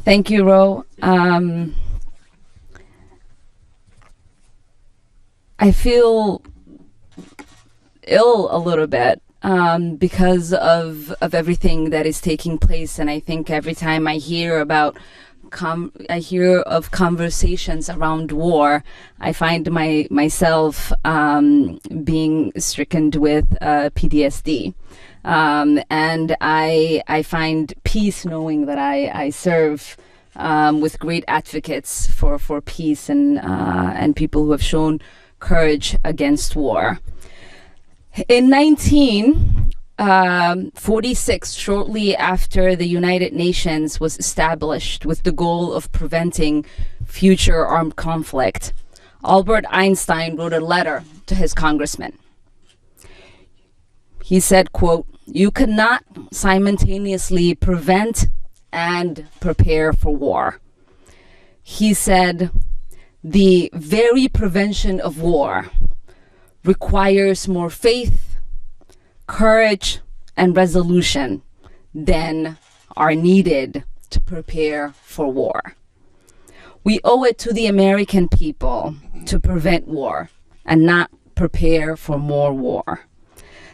Thank you, Ro. I feel ill a little bit because of everything that is taking place, and I think every time I hear about I hear of conversations around war, I find myself being stricken with PTSD. And I find peace knowing that I serve with great advocates for peace and people who have shown courage against war. In 1946, shortly after the United Nations was established with the goal of preventing future armed conflict, Albert Einstein wrote a letter to his congressman. He said, quote, "You cannot simultaneously prevent and prepare for war." He said, "The very prevention of war requires more faith, courage, and resolution than are needed to prepare for war. We owe it to the American people to prevent war and not prepare for more war.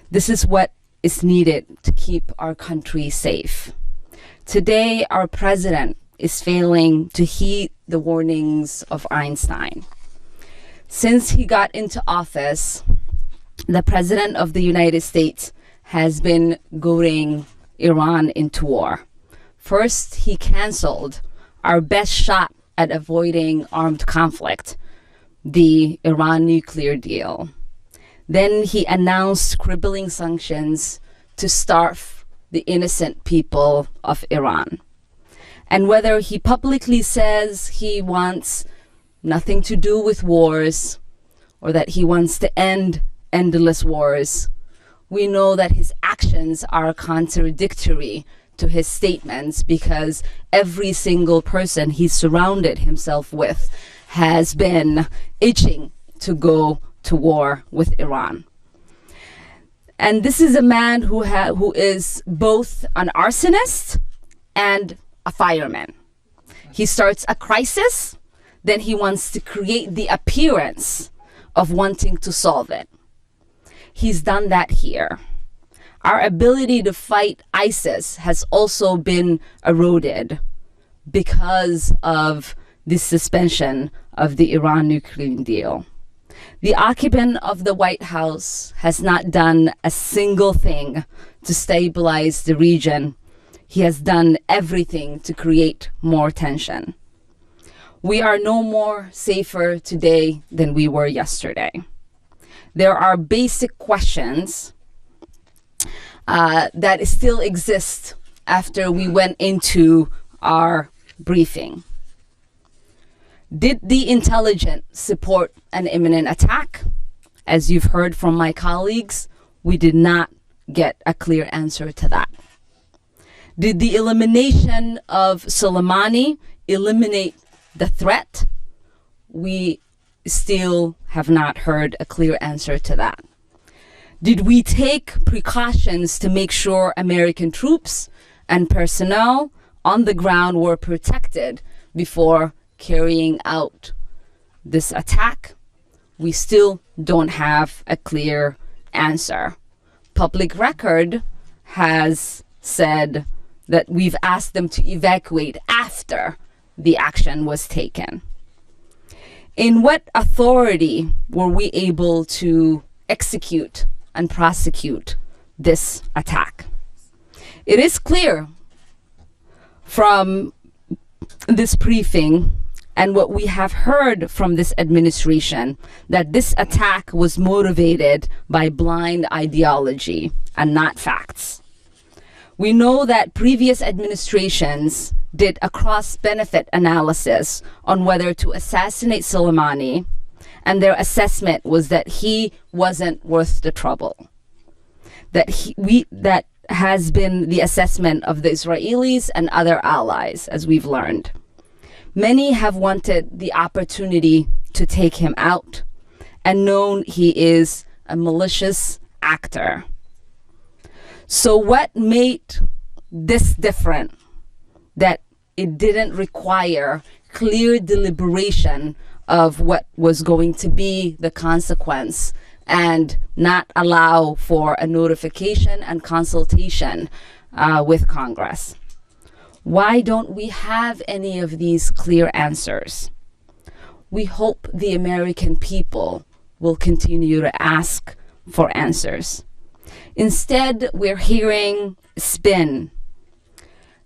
This is what is needed to keep our country safe. Today, our president is failing to heed the warnings of Einstein. Since he got into office, the president of the United States has been goading Iran into war. First, he canceled our best shot at avoiding armed conflict, the Iran nuclear deal. Then he announced crippling sanctions to starve the innocent people of Iran. And whether he publicly says he wants nothing to do with wars or that he wants to end endless wars, we know that his actions are contradictory to his statements, because every single person he surrounded himself with has been itching to go to war with Iran. And this is a man who is both an arsonist and a fireman. He starts a crisis, then he wants to create the appearance of wanting to solve it. He's done that here. Our ability to fight ISIS has also been eroded because of the suspension of the Iran nuclear deal. The occupant of the White House has not done a single thing to stabilize the region. He has done everything to create more tension. We are no more safer today than we were yesterday. There are basic questions that still exist after we went into our briefing. Did the intelligence support an imminent attack? As you've heard from my colleagues, we did not get a clear answer to that. Did the elimination of Soleimani eliminate the threat? We still have not heard a clear answer to that. Did we take precautions to make sure American troops and personnel on the ground were protected before carrying out this attack? We still don't have a clear answer. Public record has said that we've asked them to evacuate after the action was taken. In what authority were we able to execute and prosecute this attack? It is clear from this briefing and what we have heard from this administration that this attack was motivated by blind ideology and not facts. We know that previous administrations did a cross-benefit analysis on whether to assassinate Soleimani, and their assessment was that he wasn't worth the trouble. That has been the assessment of the Israelis and other allies, as we've learned. Many have wanted the opportunity to take him out and known he is a malicious actor. So what made this different? That it didn't require clear deliberation of what was going to be the consequence and not allow for a notification and consultation with Congress. Why don't we have any of these clear answers? We hope the American people will continue to ask for answers. Instead, we're hearing spin,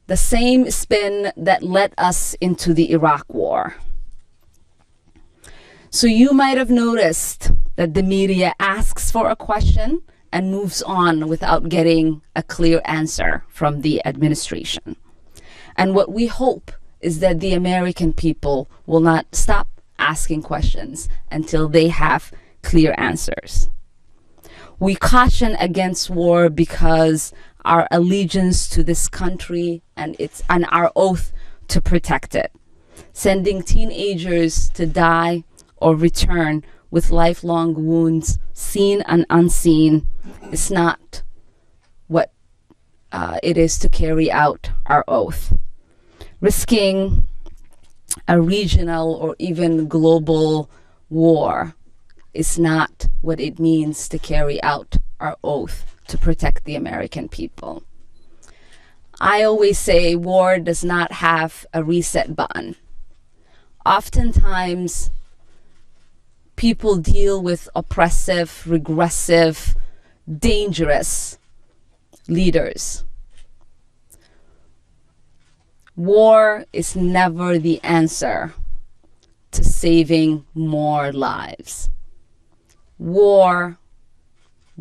the same spin that led us into the Iraq War. So you might have noticed that the media asks for a question and moves on without getting a clear answer from the administration. And what we hope is that the American people will not stop asking questions until they have clear answers. We caution against war because our allegiance to this country and our oath to protect it. Sending teenagers to die or return with lifelong wounds, seen and unseen, is not what it is to carry out our oath. Risking a regional or even global war is not what it means to carry out our oath to protect the American people. I always say war does not have a reset button. Oftentimes, people deal with oppressive, regressive, dangerous leaders. War is never the answer to saving more lives. War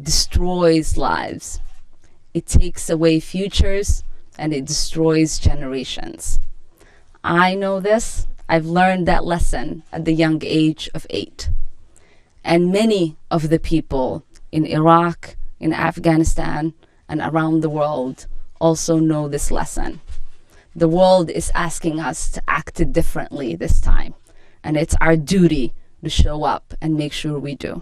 destroys lives. It takes away futures and it destroys generations. I know this. I've learned that lesson at the young age of 8. And many of the people in Iraq, in Afghanistan, and around the world also know this lesson. The world is asking us to act differently this time, and it's our duty to show up and make sure we do.